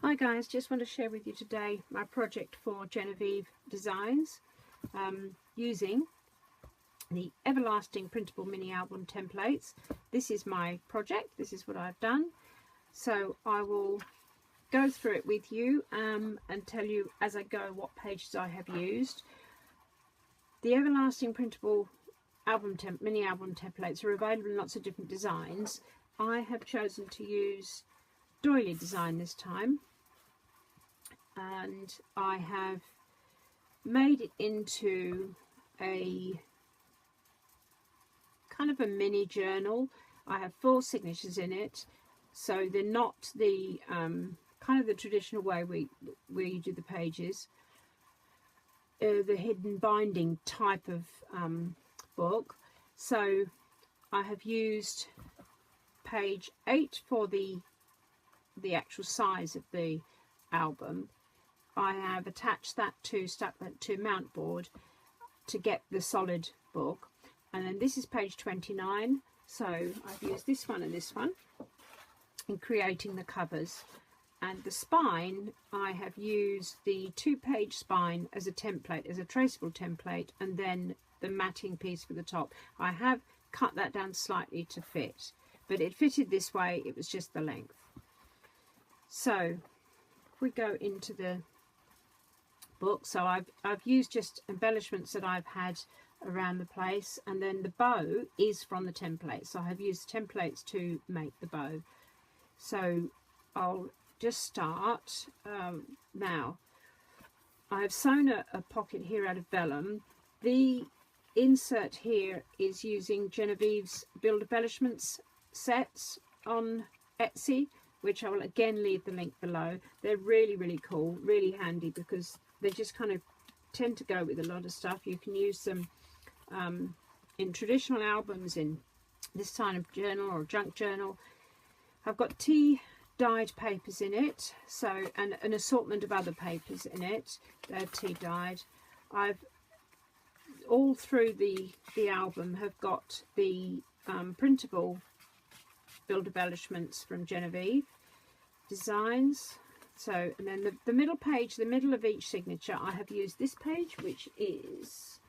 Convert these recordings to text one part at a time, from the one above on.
Hi guys, just want to share with you today my project for Jenofeve Designs using the Everlasting Printable Mini Album templates. This is my project, this is what I've done. So I will go through it with you and tell you as I go what pages I have used. The Everlasting Printable Mini Album templates are available in lots of different designs. I have chosen to use doily design this time, and I have made it into a kind of a mini journal. I have 4 signatures in it, so they're not the kind of the traditional way where you do the pages, the hidden binding type of book. So I have used page 8 for the actual size of the album. I have attached that stuck that to mount board to get the solid book, and then this is page 29. So I've used this one and this one in creating the covers, and the spine I have used the 2-page spine as a template, as a traceable template, and then the matting piece for the top. I have cut that down slightly to fit, but it fitted this way, it was just the length. So if we go into the book, so I've used just embellishments that I've had around the place, and then the bow is from the template, so I have used templates to make the bow. So I'll just start now. I have sewn a pocket here out of vellum. The insert here is using Genoveve's Build Embellishments sets on Etsy, which I will again leave the link below. They're really, really cool, really handy, because they just kind of tend to go with a lot of stuff. You can use them in traditional albums, in this kind of journal or junk journal. I've got tea dyed papers in it, so, and an assortment of other papers in it. They're tea dyed. I've all through the album have got the printable Build Embellishments from Jenofeve Designs. So, and then the middle page, the middle of each signature, I have used this page, which is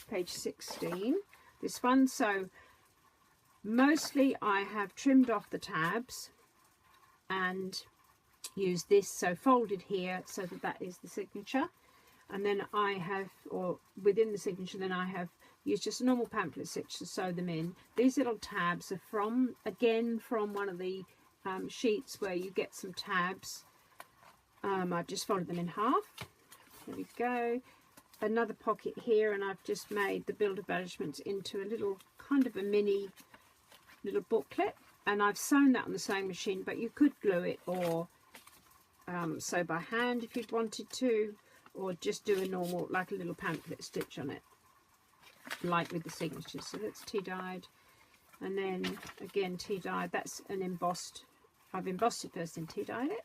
page 16, this one. So mostly I have trimmed off the tabs and used this, so folded here, so that is the signature. And then I have, or within the signature, then I have used just a normal pamphlet stitch to sew them in. These little tabs are from, again, from one of the sheets where you get some tabs. I've just folded them in half. There we go. Another pocket here, and I've just made the Build Embellishments into a little kind of a mini little booklet, and I've sewn that on the sewing machine, but you could glue it or sew by hand if you'd wanted to, or just do a normal, like a little pamphlet stitch on it, like with the signatures. So that's tea dyed, and then again tea dyed. That's an embossed, I've embossed it first and tea dyed it.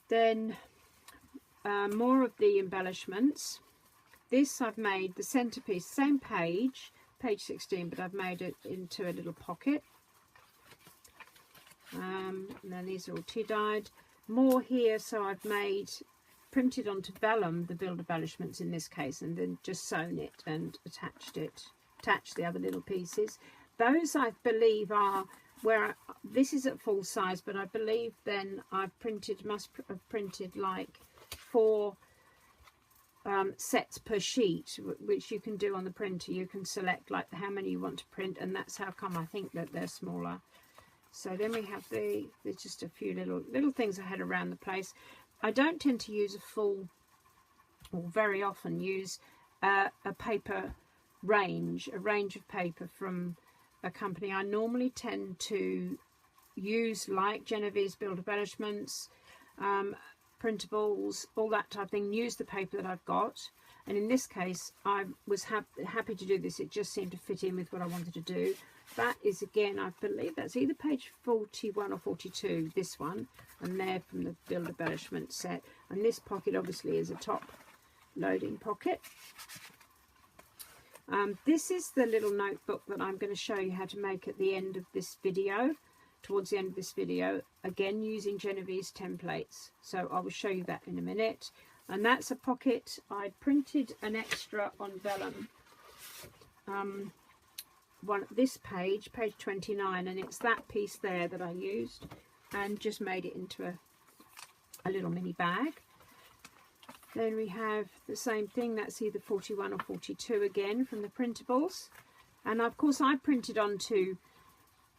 Then more of the embellishments. This I've made the centerpiece, same page, page 16, but I've made it into a little pocket. And then these are all tea dyed. More here, so I've made, printed onto vellum the Build Embellishments in this case, and then just sewn it and attached the other little pieces. Those I believe are where this is at full size, but I believe then I've must have printed like 4 sets per sheet, which you can do on the printer. You can select like how many you want to print, and that's how come I think that they're smaller. So then we have there's just a few little things I had around the place. I don't tend to use a full, or very often use a paper range, a range of paper from a company. I normally tend to use, like Genoveve's Build Embellishments, printables, all that type of thing, use the paper that I've got. And in this case I was happy to do this. It just seemed to fit in with what I wanted to do. That is, again, I believe that's either page 41 or 42, this one, and they're from the Build Embellishment set. And this pocket obviously is a top loading pocket. This is the little notebook that I'm going to show you how to make at the end of this video. towards the end of this video, again using Genofeve's templates. So I will show you that in a minute. And that's a pocket. I printed an extra on vellum, this page 29, and it's that piece there that I used and just made it into a little mini bag. Then we have the same thing, that's either 41 or 42 again from the printables. And of course I printed onto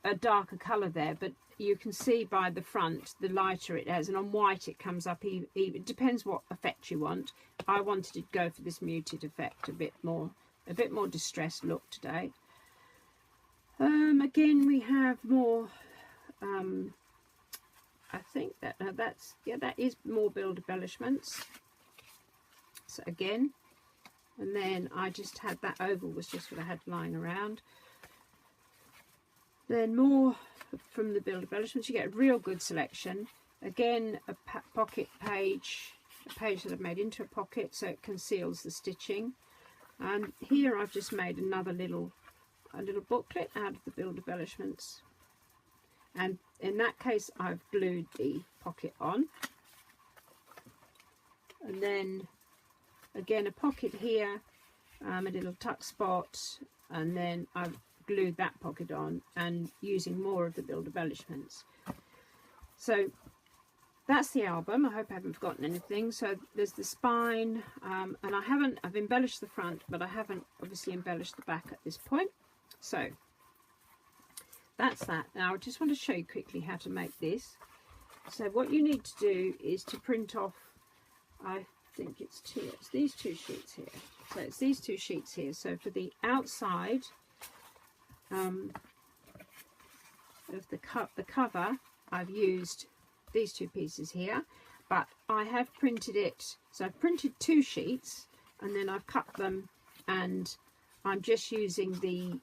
a darker colour there, but you can see by the front the lighter it has, and on white it comes up even. It depends what effect you want. I wanted to go for this muted effect, a bit more distressed look today. Again we have more, I think that that is more build embellishments. So again, and then I just had that oval was just what I had lying around. Then more from the build embellishments. You get a real good selection. Again, a pocket page, a page that I've made into a pocket so it conceals the stitching. And here I've just made another little booklet out of the build embellishments. And in that case, I've glued the pocket on. And then again, a pocket here, a little tuck spot, and then I've glued that pocket on and using more of the build embellishments. So that's the album. I hope I haven't forgotten anything. So there's the spine, and I've embellished the front, but I haven't obviously embellished the back at this point. So that's that. Now I just want to show you quickly how to make this. So what you need to do is to print off, I think it's these two sheets here. So it's these two sheets here. So for the outside of the cover, I've used these two pieces here, but I have printed it. So I've printed two sheets and then I've cut them, and I'm just using the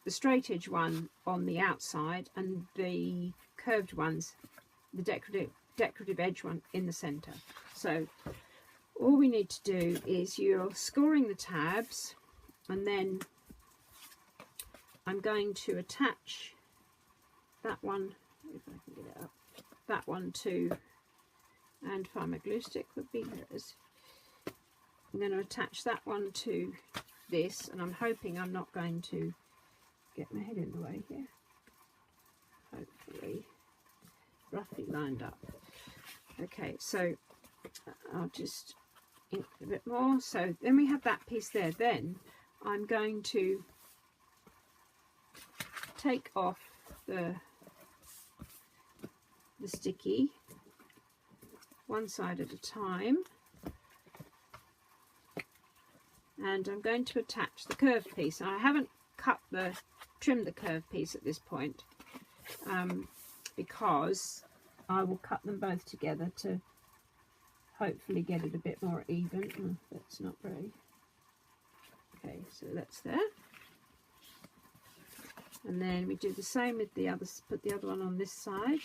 straight edge one on the outside and the curved ones, the decorative edge one in the center. So all we need to do is you're scoring the tabs, and then I'm going to attach that one, if I can get it up, that one to, and find my glue stick would be, there it is. I'm going to attach that one to this, and I'm hoping I'm not going to get my head in the way here. Hopefully roughly lined up. Okay, so I'll just ink a bit more. So then we have that piece there. Then I'm going to take off the sticky one side at a time, and I'm going to attach the curved piece. And I haven't trimmed the curved piece at this point, because I will cut them both together to hopefully get it a bit more even. That's not very okay, so that's there. And then we do the same with the other, put the other one on this side.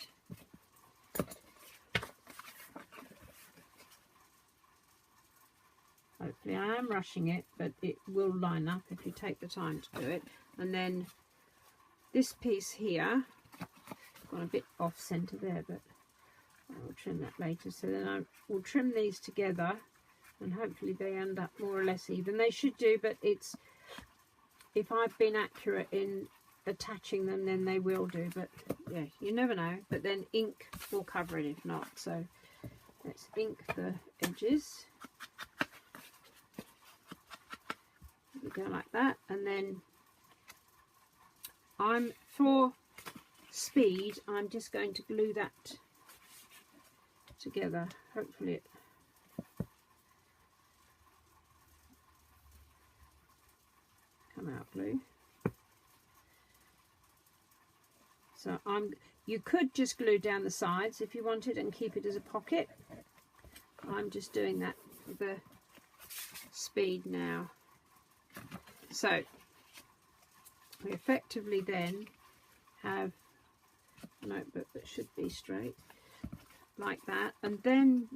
Hopefully I am rushing it, but it will line up if you take the time to do it. And then this piece here, gone a bit off centre there, but I will trim that later. So then I will trim these together, and hopefully they end up more or less even. They should do, but it's, if I've been accurate in attaching them, then they will do, but yeah, you never know. But then ink will cover it if not. So let's ink the edges. We go like that, and then for speed, I'm just going to glue that together. Hopefully it come out glue. So you could just glue down the sides if you wanted and keep it as a pocket. I'm just doing that for the speed now. So we effectively then have a notebook that should be straight like that, and then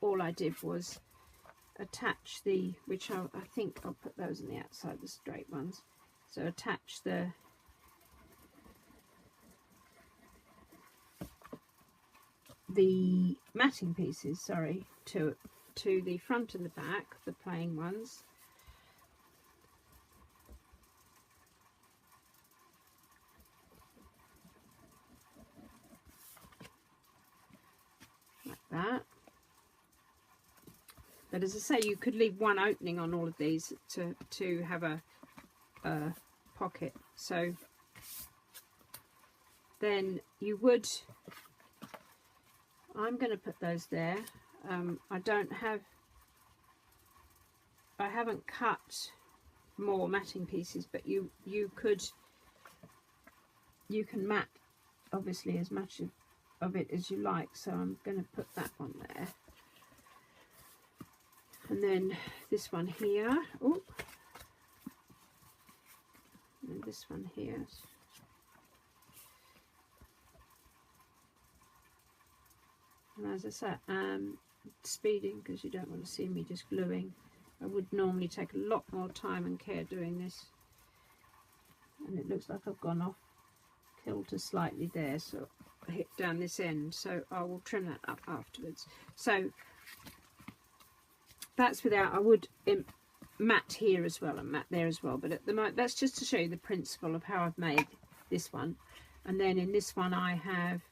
all I did was attach the, which I think I'll put those on the outside, the straight ones. So attach the the matting pieces, sorry, to the front and the back, the plain ones. Like that. But as I say, you could leave one opening on all of these to have a pocket. So then you would, I'm going to put those there. I haven't cut more matting pieces, but you can mat obviously as much of it as you like. So I'm going to put that one there. And then this one here, oh, and this one here. And as I say, I'm speeding because you don't want to see me just gluing. I would normally take a lot more time and care doing this. And it looks like I've gone off kilter slightly there, so I hit down this end. So I will trim that up afterwards. So that's without, I would mat here as well and mat there as well, but at the moment that's just to show you the principle of how I've made this one. And then in this one I have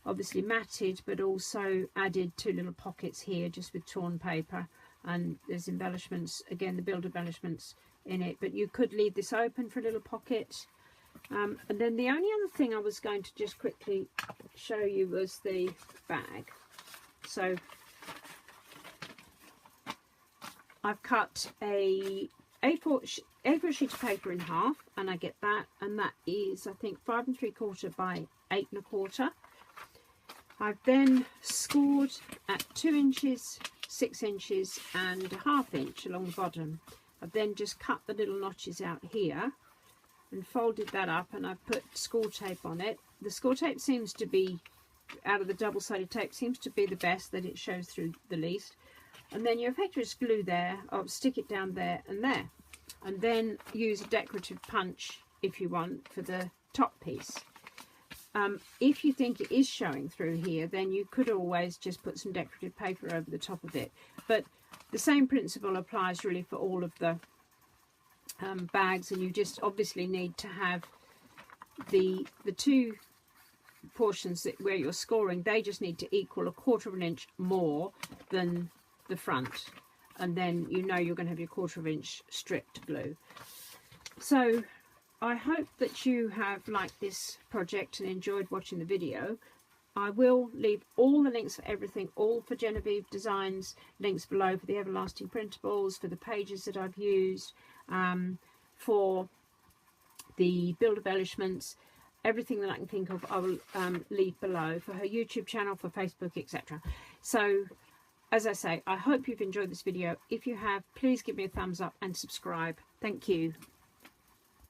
obviously matted, but also added 2 little pockets here just with torn paper, and there's embellishments, again the build embellishments in it, but you could leave this open for a little pocket. And then the only other thing I was going to just quickly show you was the bag. So I've cut a A4 sheet of paper in half, and I get that, and that is I think 5 3/4 by 8 1/4. I've then scored at 2 inches, 6 inches and a ½ inch along the bottom. I've then just cut the little notches out here and folded that up, and I've put score tape on it. The score tape seems to be, out of the double-sided tape, seems to be the best, that it shows through the least. And then you effectively just glue there, or stick it down there and there. And then use a decorative punch if you want for the top piece. If you think it is showing through here, then you could always just put some decorative paper over the top of it. But the same principle applies really for all of the bags, and you just obviously need to have the 2 portions where you're scoring, they just need to equal 1/4 inch more than the front, and then you know you're going to have your 1/4 inch strip to glue. So I hope that you have liked this project and enjoyed watching the video. I will leave all the links for everything, all for Jenofeve Designs, links below for the everlasting printables, for the pages that I've used, for the build embellishments, everything that I can think of I will leave below, for her YouTube channel, for Facebook, etc. So as I say, I hope you've enjoyed this video. If you have, please give me a thumbs up and subscribe. Thank you.